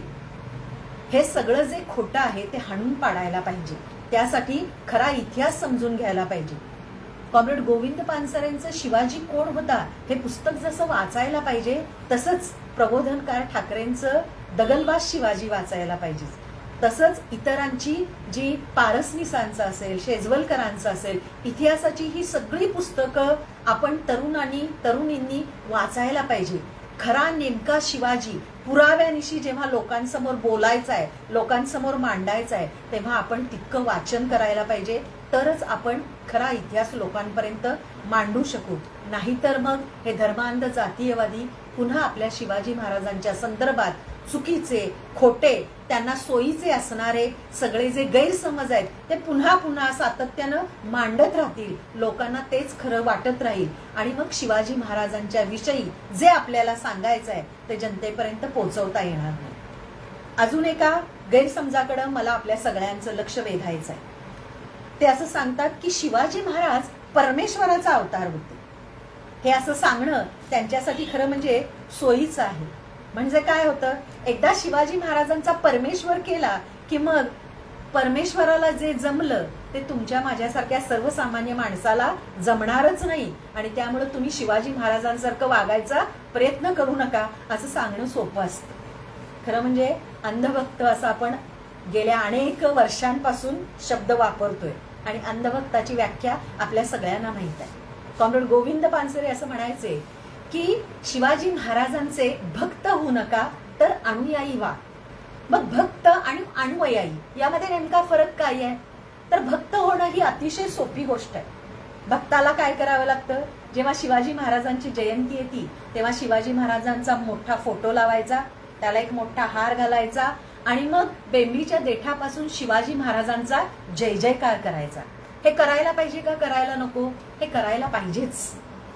A: हे सगळं जे खोटं आहे ते हाणून पाडायला पाहिजे. त्यासाठी खरा इतिहास समजून घ्यायला पाहिजे. कॉम्रेड गोविंद पानसरेंचं शिवाजी कोण होता हे पुस्तक जसं वाचायला पाहिजे तसंच प्रबोधनकार ठाकरेंचं दगलबाज शिवाजी वाचायला पाहिजे. तसंच इतरांची जी पारसनीसांचं असेल, शेजवलकरांचं असेल, इतिहासाची ही सगळी पुस्तकं आपण तरुणींनी वाचायला पाहिजे. खरा नेमका शिवाजी पुराव्यानिशी जेव्हा लोकांसमोर बोलायचा आहे, लोकांसमोर मांडायचा आहे, तेव्हा आपण तितकं वाचन करायला पाहिजे. तरच आपण खरा इतिहास लोकांपर्यंत मांडू शकू. नाहीतर मग हे धर्मांध जातीयवादी पुन्हा आपल्या शिवाजी महाराजांच्या संदर्भात चुकीचे, खोटे, त्यांना सोयीचे असणारे सगळे जे गैरसमज आहेत ते पुन्हा पुन्हा सातत्यानं मांडत राहतील. लोकांना तेच खरं वाटत राहील आणि मग शिवाजी महाराजांच्या विषयी जे आपल्याला सांगायचं आहे ते जनतेपर्यंत पोहोचवता येणार नाही. अजून एका गैरसमजाकडे मला आपल्या सगळ्यांचं लक्ष वेधायचं आहे. ते असं सांगतात की शिवाजी महाराज परमेश्वराचा अवतार होते. हे असं सांगणं त्यांच्यासाठी खरं म्हणजे सोयीचं आहे. म्हणजे काय होतं, एकदा शिवाजी महाराजांचा परमेश्वर केला की मग परमेश्वराला जे जमलं ते तुमच्या माझ्यासारख्या सर्वसामान्य माणसाला जमणारच नाही आणि त्यामुळे तुम्ही शिवाजी महाराजांसारखं वागायचा प्रयत्न करू नका असं सांगणं सोपं असतं. खरं म्हणजे अंधभक्त असं आपण गेल्या अनेक वर्षांपासून शब्द वापरतोय आणि अंधभक्ताची व्याख्या आपल्या सगळ्यांना माहित आहे. कॉम्रेड गोविंद पानसरे असं म्हणायचे की शिवाजी महाराजांचे भक्त होऊ नका तर अनुयायी व्हा. मग भक्त आणि अनुयायी यामध्ये नेमका फरक काय आहे? तर भक्त होणं ही अतिशय सोपी गोष्ट आहे. भक्ताला काय करावं लागतं, जेव्हा शिवाजी महाराजांची जयंती येते तेव्हा शिवाजी महाराजांचा मोठा फोटो लावायचा, त्याला एक मोठा हार घालायचा आणि मग बेंबीच्या देठापासून शिवाजी महाराजांचा जय जयकार करायचा. हे करायला पाहिजे का करायला नको? हे करायला पाहिजेच.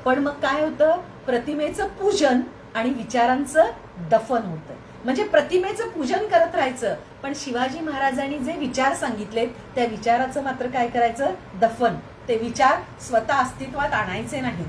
A: पण मग काय होतं, प्रतिमेचं पूजन आणि विचारांचं दफन होतं. म्हणजे प्रतिमेचं पूजन करत राहायचं पण शिवाजी महाराजांनी जे विचार सांगितलेत त्या विचाराचं मात्र काय करायचं, दफन. ते विचार स्वतः अस्तित्वात आणायचे नाही.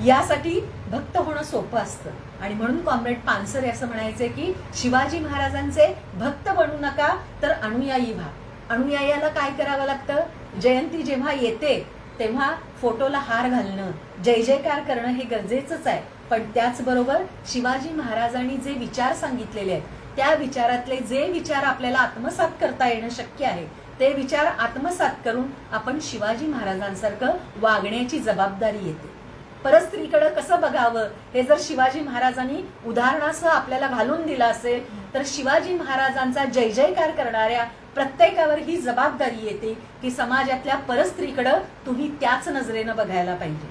A: यासाठी भक्त होणं सोपं असतं आणि म्हणून कॉम्रेड पानसरे असं म्हणायचे की शिवाजी महाराजांचे भक्त बनू नका तर अनुयायी व्हा. अनुयायाला काय करावं लागतं, जयंती जेव्हा येते तेव्हा फोटोला हार घालणं, जय जयकार करणं हे गरजेचंच आहे. पण त्याचबरोबर शिवाजी महाराजांनी जे विचार सांगितलेले आहेत त्या विचारातले जे विचार आपल्याला आत्मसात करता येणं शक्य आहे ते विचार आत्मसात करून आपण शिवाजी महाराजांसारखं वागण्याची जबाबदारी येते. परस्त्रीकडे कसं बघावं हे जर शिवाजी महाराजांनी उदाहरणासह आपल्याला घालून दिलं असेल तर शिवाजी महाराजांचा जय जयकार करणाऱ्या प्रत्येकावर ही जबाबदारी येते की समाजातल्या परस्त्रीकडे तुम्ही त्याच नजरेनं बघायला पाहिजे.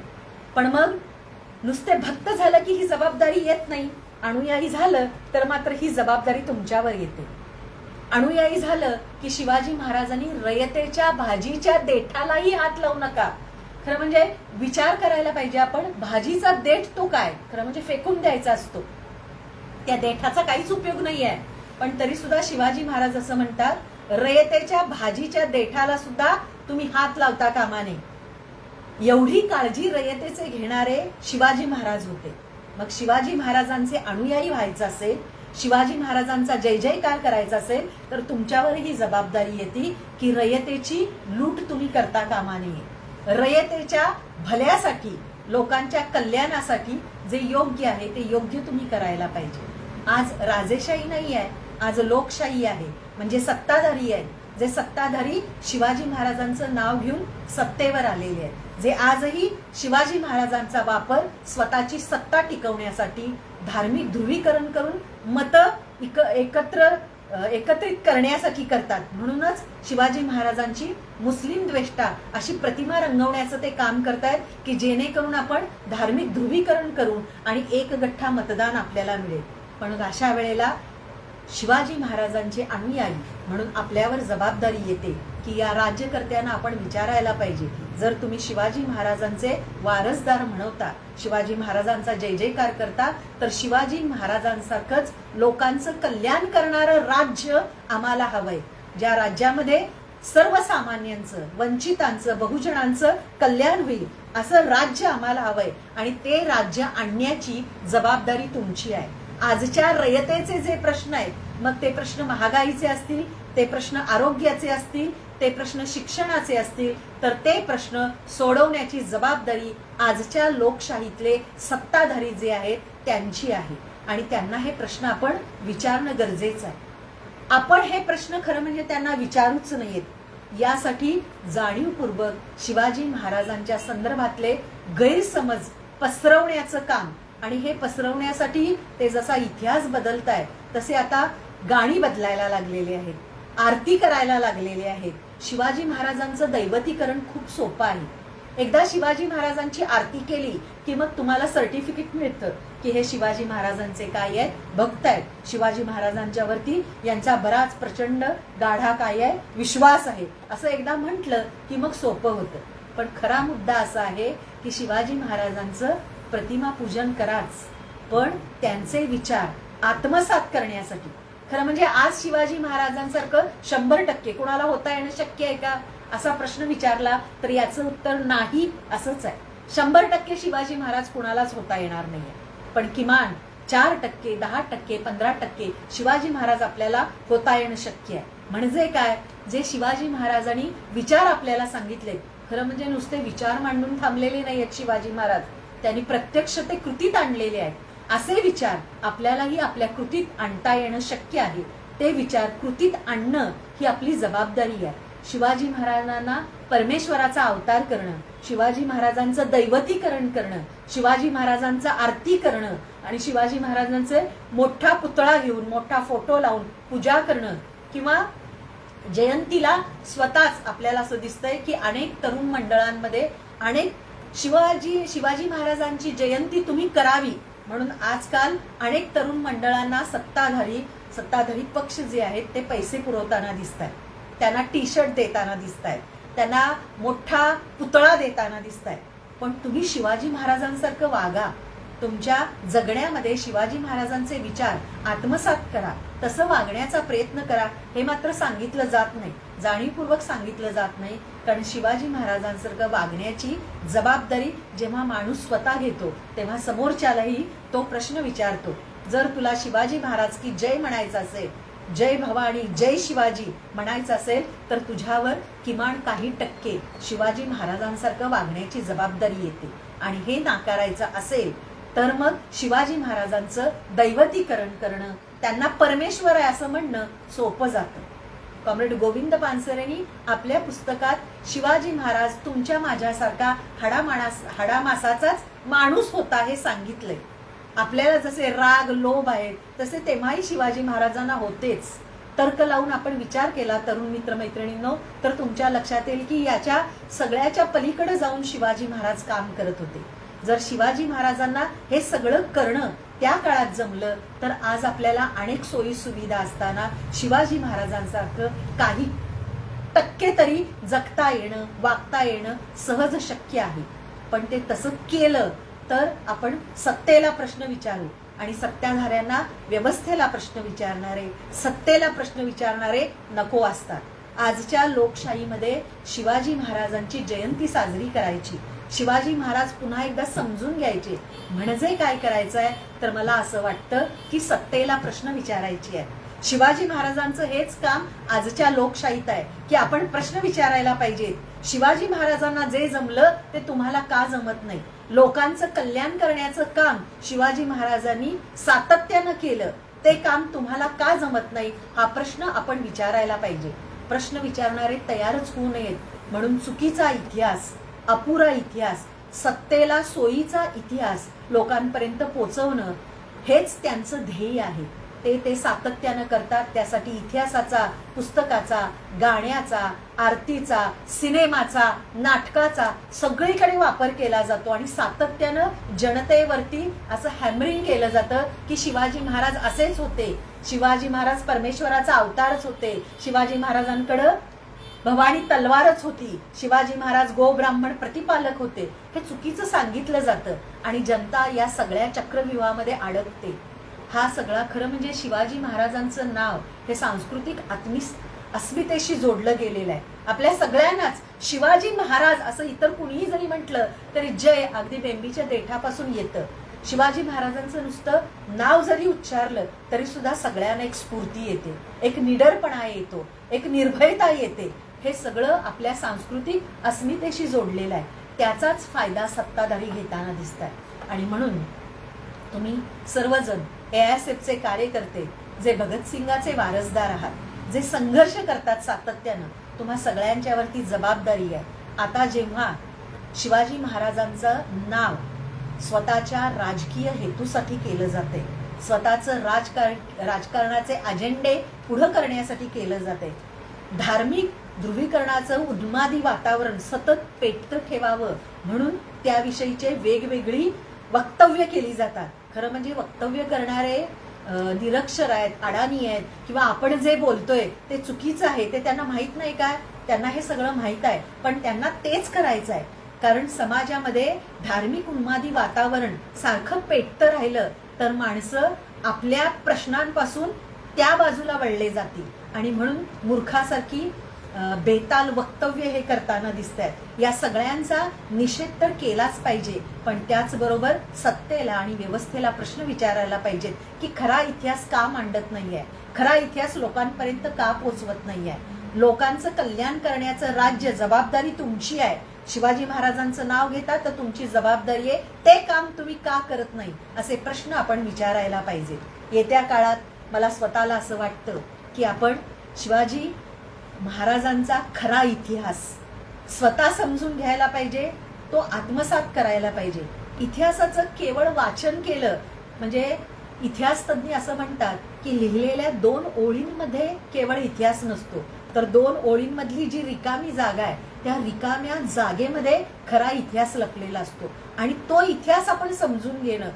A: पण मग नुसते भक्त झालं की ही जबाबदारी येत नाही. अनुयायी झालं तर मात्र ही जबाबदारी तुमच्यावर येते. अनुयायी झालं की शिवाजी महाराजांनी रयतेच्या भाजीच्या देठालाही हात लावू नका. खरं म्हणजे विचार करायला पाहिजे आपण, भाजीचा देठ तो काय, खरं म्हणजे फेकून द्यायचा असतो. त्या देठाचा काहीच उपयोग नाही आहे. पण तरी सुद्धा शिवाजी महाराज असं म्हणतात, रयतेच्या भाजीच्या देठाला सुद्धा तुम्ही हात लावता कामा नये. एवढी काळजी रयतेचे घेणारे शिवाजी महाराज होते. मग शिवाजी महाराजांचे अनुयायी व्हायचं असेल, शिवाजी महाराजांचा जय जयकार करायचा असेल तर तुमच्यावर ही जबाबदारी येते की रयतेची लूट तुम्ही करता कामा नये. रयतेच्या भल्यासाठी, लोकांच्या कल्याणासाठी जे योग्य आहे ते योग्य तुम्ही करायला पाहिजे. आज राजेशाही नाही आहे, आज लोकशाही आहे. म्हणजे सत्ताधारी आहे जे सत्ताधारी शिवाजी महाराजांचं नाव घेऊन सत्तेवर आलेले आहेत, जे आजही शिवाजी महाराजांचा वापर स्वतःची सत्ता टिकवण्यासाठी धार्मिक ध्रुवीकरण करून एकत्रित करण्यासाठी करतात. म्हणूनच शिवाजी महाराजांची मुस्लिम द्वेष्टा अशी प्रतिमा रंगवण्याचं ते काम करतायत की जेणेकरून आपण धार्मिक ध्रुवीकरण करू आणि एकगठ्ठा मतदान आपल्याला मिळेल. पण अशा वेळेला शिवाजी महाराजांचे अनुयायी म्हणून आपल्यावर जबाबदारी येते की या राज्यकर्त्यांना आपण विचारायला पाहिजे, जर तुम्ही शिवाजी महाराजांचे वारसदार म्हणवता, शिवाजी महाराजांचा जय जयकार करता, तर शिवाजी महाराजांसारखंच लोकांचं कल्याण करणारं राज्य आम्हाला हवंय, ज्या राज्यामध्ये सर्वसामान्यांचं, वंचितांचं, बहुजनांचं कल्याण होईल असं राज्य आम्हाला हवंय. आणि ते राज्य आणण्याची जबाबदारी तुमची आहे. आजच्या रयतेचे जे प्रश्न आहेत, मग ते प्रश्न महागाईचे असतील, ते प्रश्न आरोग्याचे असतील, ते प्रश्न शिक्षणाचे असतील, तर ते प्रश्न सोडवण्याची जबाबदारी आजच्या लोकशाहीतले सत्ताधारी जे आहेत त्यांची आहे. आणि त्यांना हे प्रश्न आपण विचारणं गरजेचं आहे. आपण हे प्रश्न खरं म्हणजे त्यांना विचारूच नयेत. यासाठी जाणीवपूर्वक शिवाजी महाराजांच्या संदर्भातले गैरसमज पसरवण्याचं काम, आणि हे पसरवण्यासाठी ते जसा इतिहास बदलताय तसे आता गाणी बदलायला लागलेले आहेत, आरती करायला लागलेले आहेत. शिवाजी महाराजांचं दैवतीकरण खूप सोपं आहे. एकदा शिवाजी महाराजांची आरती केली की मग तुम्हाला सर्टिफिकेट मिळतं की हे शिवाजी महाराजांचे काय आहेत, भक्त आहेत, शिवाजी महाराजांच्या वरती यांचा बराच प्रचंड गाढा काय आहे, विश्वास आहे, असं एकदा म्हटलं की मग सोपं होतं. पण खरा मुद्दा असा आहे की शिवाजी महाराजांचं प्रतिमा पूजन कराच, पण त्यांचे विचार आत्मसात करण्यासाठी. खरं म्हणजे आज शिवाजी महाराजांसारखं 100% कुणाला होता येणं शक्य आहे का असा प्रश्न विचारला तर याचं उत्तर नाही असंच आहे. 100% शिवाजी महाराज कुणालाच होता येणार नाहीये, पण किमान 4%, 10%, 15% शिवाजी महाराज आपल्याला होता येणं शक्य आहे. म्हणजे काय, जे शिवाजी महाराजांनी विचार आपल्याला सांगितले, खरं म्हणजे नुसते विचार मांडून थांबलेले नाही आहेत शिवाजी महाराज, त्यांनी प्रत्यक्ष ते कृतीत आणलेले आहेत. असे विचार आपल्यालाही आपल्या कृतीत आणता येणं शक्य आहे. ते विचार कृतीत आणणं ही आपली जबाबदारी आहे. शिवाजी महाराजांना परमेश्वराचा अवतार करणं, शिवाजी महाराजांचं दैवतीकरण करणं, शिवाजी महाराजांचं आरती करणं आणि शिवाजी महाराजांचे मोठा पुतळा घेऊन मोठा फोटो लावून पूजा करणं, किंवा जयंतीला स्वतःच आपल्याला असं दिसतंय की अनेक तरुण मंडळांमध्ये अनेक शिवाजी महाराजांची जयंती तुम्ही करावी म्हणून आजकाल अनेक तरुण मंडळांना सत्ताधारी पक्ष जे आहेत ते पैसे पुरवताना दिसत आहेत, त्यांना टी शर्ट देताना दिसत आहेत, त्यांना मोठा पुतळा देताना दिसत आहेत. पण तुम्ही शिवाजी महाराजांसारखं वागा, तुमच्या जगण्यामध्ये शिवाजी महाराजांचे विचार आत्मसात करा, तसं वागण्याचा प्रयत्न करा. हे मात्र सांगितलं जात नाही, जाणीवपूर्वक सांगितलं जात नाही. कारण शिवाजी महाराजांसारखं वागण्याची जबाबदारी जेव्हा माणूस स्वतः घेतो तेव्हा समोरच्यालाही तो प्रश्न विचारतो. जर तुला शिवाजी महाराज की जय म्हणायचं असेल, जय भवानी जय शिवाजी म्हणायचं असेल, तर तुझ्यावर किमान काही टक्के शिवाजी महाराजांसारखं वागण्याची जबाबदारी येते. आणि हे नाकारायचं असेल तर मग शिवाजी महाराजांचं दैवतीकरण करणं, त्यांना परमेश्वर आहे असं म्हणणं सोपं जातं. कॉम्रेड गोविंद पानसरेंनी आपल्या पुस्तकात शिवाजी महाराज तुमच्या माझ्यासारखा हाडामासाचाच माणूस होता हे सांगितलंय. आपल्याला जसे राग लोभ आहेत तसे तेव्हाही शिवाजी महाराजांना होतेच. तर्क लावून आपण विचार केला तरुण मित्र मैत्रिणींनो, तर तुमच्या लक्षात येईल की याच्या सगळ्याच्या पलीकडे जाऊन शिवाजी महाराज काम करत होते. जर शिवाजी महाराजांना हे सगळं करणं त्या काळात जमलं तर आज आपल्याला अनेक सोयी सुविधा असताना शिवाजी महाराजांसारखं काही टक्के तरी जगता येणं, वागता येणं सहज शक्य आहे. पण ते तसं केलं तर आपण सत्तेला प्रश्न विचारू, आणि सत्ताधाऱ्यांना व्यवस्थेला प्रश्न विचारणारे, सत्तेला प्रश्न विचारणारे नको असतात. आजच्या लोकशाहीमध्ये शिवाजी महाराजांची जयंती साजरी करायची, शिवाजी महाराज पुन्हा एकदा समजून घ्यायचे म्हणजे काय करायचंय, तर मला असं वाटतं की सत्तेला प्रश्न विचारायची आहे. शिवाजी महाराजांचं हेच काम आजच्या लोकशाहीत आहे की आपण प्रश्न विचारायला पाहिजेत. शिवाजी महाराजांना जे जमलं ते तुम्हाला का जमत नाही? लोकांचं कल्याण करण्याचं काम शिवाजी महाराजांनी सातत्यानं केलं, ते काम तुम्हाला का जमत नाही हा प्रश्न आपण विचारायला पाहिजे. प्रश्न विचारणारे तयारच होऊ नयेत म्हणून चुकीचा इतिहास, अपुरा इतिहास, सत्तेला सोयीचा इतिहास लोकांपर्यंत पोचवणं हेच त्यांचं ध्येय आहे. ते सातत्यानं करतात. त्यासाठी इतिहासाचा, पुस्तकाचा, गाण्याचा, आरतीचा, सिनेमाचा, नाटकाचा सगळीकडे वापर केला जातो आणि सातत्यानं जनतेवरती असं हॅमरिंग केलं जातं की शिवाजी महाराज असेच होते, शिवाजी महाराज परमेश्वराचा अवतारच होते, शिवाजी महाराजांकडं भवानी तलवारच होती, शिवाजी महाराज गोब्राह्मण प्रतिपालक होते. हे चुकीचं सांगितलं जातं आणि जनता या सगळ्या चक्रव्यूहामध्ये अडकते. हा सगळा खरं म्हणजे शिवाजी महाराजांचं नाव हे सांस्कृतिक अस्मितेशी जोडलं गेलेलं आहे. आपल्या सगळ्यांनाच शिवाजी महाराज असं इतर कुणीही जरी म्हटलं तरी जय अगदी बेंबीच्या देठापासून येतं. शिवाजी महाराजांचं नुसतं नाव जरी उच्चारलं तरी सुद्धा सगळ्यांना एक स्फूर्ती येते, एक निडरपणा येतो, एक निर्भयता येते. हे सगळं आपल्या सांस्कृतिक अस्मितेशी जोडलेलं आहे. त्याचाच फायदा सत्ताधारी घेताना दिसत आहे. आणि म्हणून तुम्ही सर्वजण AISFचे कार्यकर्ते जे भगतसिंगाचे वारसदार आहात, जे संघर्ष करतात सातत्यानं, तुम्हा सगळ्यांच्यावरती जबाबदारी आहे. आता जेव्हा शिवाजी महाराजांचं नाव स्वतःच्या राजकीय हेतूसाठी केलं जाते, स्वतःचं राजकारणाचे अजेंडे पुढे करण्यासाठी केलं जाते, धार्मिक ध्रुवीकरणाचं उन्मादी वातावरण सतत पेटतं ठेवावं म्हणून त्याविषयीचे वेगवेगळी वक्तव्य केली जातात. खरं म्हणजे वक्तव्य करणारे निरक्षर आहेत, अडाणी आहेत किंवा आपण जे बोलतोय ते चुकीचं आहे ते त्यांना माहीत नाही काय? त्यांना हे सगळं माहीत आहे, पण त्यांना तेच करायचं आहे. कारण समाजामध्ये धार्मिक उन्मादी वातावरण सारखं पेटतं राहिलं तर माणसं आपल्या प्रश्नांपासून त्या बाजूला वळले जातील आणि म्हणून मूर्खासारखी बेताल वक्तव्य हे करताना दिसत आहेत. या सगळ्यांचा निषेध तर केलाच पाहिजे, पण त्याचबरोबर सत्तेला आणि व्यवस्थेला प्रश्न विचारायला पाहिजेत की खरा इतिहास का मांडत नाहीये, खरा इतिहास लोकांपर्यंत का पोचवत नाहीये. लोकांचं कल्याण करण्याचं राज्य जबाबदारी तुमची आहे. शिवाजी महाराजांचं नाव घेता तर तुमची जबाबदारी आहे, ते काम तुम्ही का करत नाही असे प्रश्न आपण विचारायला पाहिजे. येत्या काळात मला स्वतःला असं वाटतं की आपण शिवाजी महाराजांचा खरा इतिहास स्वतः समजून घ्यायला पाहिजे, तो आत्मसात करायला पाहिजे. इतिहासाचं केवळ वाचन केलं म्हणजे इतिहास तज्ञ असं म्हणतात की लिहिलेल्या 2 ओळींमध्ये केवळ इतिहास नसतो, तर 2 ओळींमधली जी रिकामी जागा आहे त्या रिकाम्या जागेमध्ये खरा इतिहास लपलेला असतो आणि तो इतिहास आपण समजून घेणं,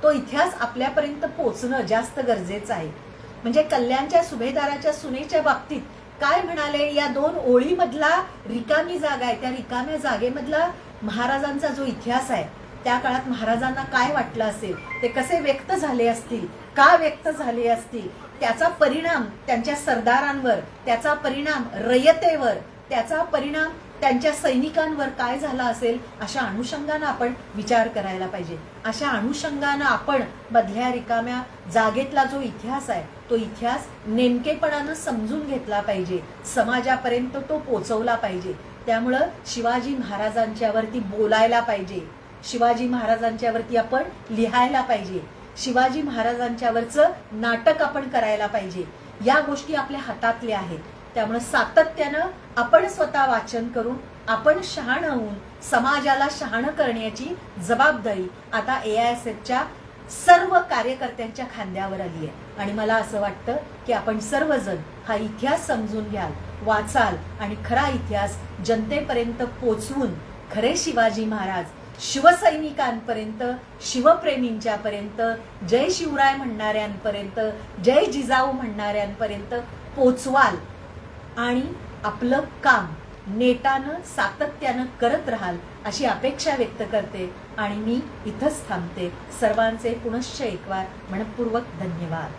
A: तो इतिहास आपल्यापर्यंत पोचणं जास्त गरजेचं आहे. म्हणजे कल्याणच्या सुभेदाराच्या सुनेच्या बाबतीत काय म्हणाले, या 2 ओळीमधला रिकामी जागा आहे, त्या रिकाम्या जागेमधला महाराजांचा जो इतिहास आहे, त्या काळात महाराजांना काय वाटलं असेल, ते कसे व्यक्त झाले असतील, का व्यक्त झाले असतील, त्याचा परिणाम त्यांच्या सरदारांवर, त्याचा परिणाम रयतेवर, त्याचा परिणाम त्यांच्या सैनिकांवर काय झाला असेल, अशा अनुषंगानं आपण विचार करायला पाहिजे. अशा अनुषंगानं आपण मधल्या रिकाम्या जागेतला जो इतिहास आहे तो इतिहास नेमकेपणानं समजून घेतला पाहिजे, समाजापर्यंत तो पोचवला पाहिजे. त्यामुळं शिवाजी महाराजांच्यावरती बोलायला पाहिजे, शिवाजी महाराजांच्यावरती आपण लिहायला पाहिजे, शिवाजी महाराजांच्यावरचं नाटक आपण करायला पाहिजे. या गोष्टी आपल्या हातातल्या आहेत. त्यामुळे सातत्यानं आपण स्वतः वाचन करून आपण शहाणं होऊन समाजाला शहाणं करण्याची जबाबदारी आता AISFच्या सर्व कार्यकर्त्यांच्या खांद्यावर आली आहे. आणि मला असं वाटतं की आपण सर्वजण हा इतिहास समजून घ्याल, वाचाल आणि खरा इतिहास जनतेपर्यंत पोचवून खरे शिवाजी महाराज शिवसैनिकांपर्यंत, शिवप्रेमींच्या पर्यंत, जय शिवराय म्हणणाऱ्यांपर्यंत, जय जिजाऊ म्हणणाऱ्यांपर्यंत पोचवाल आणि आपलं काम नेटानं सातत्यानं करत राहाल अशी अपेक्षा व्यक्त करते आणि मी इथंच थांबते. सर्वांचे पुनश्च एकवार मनपूर्वक धन्यवाद.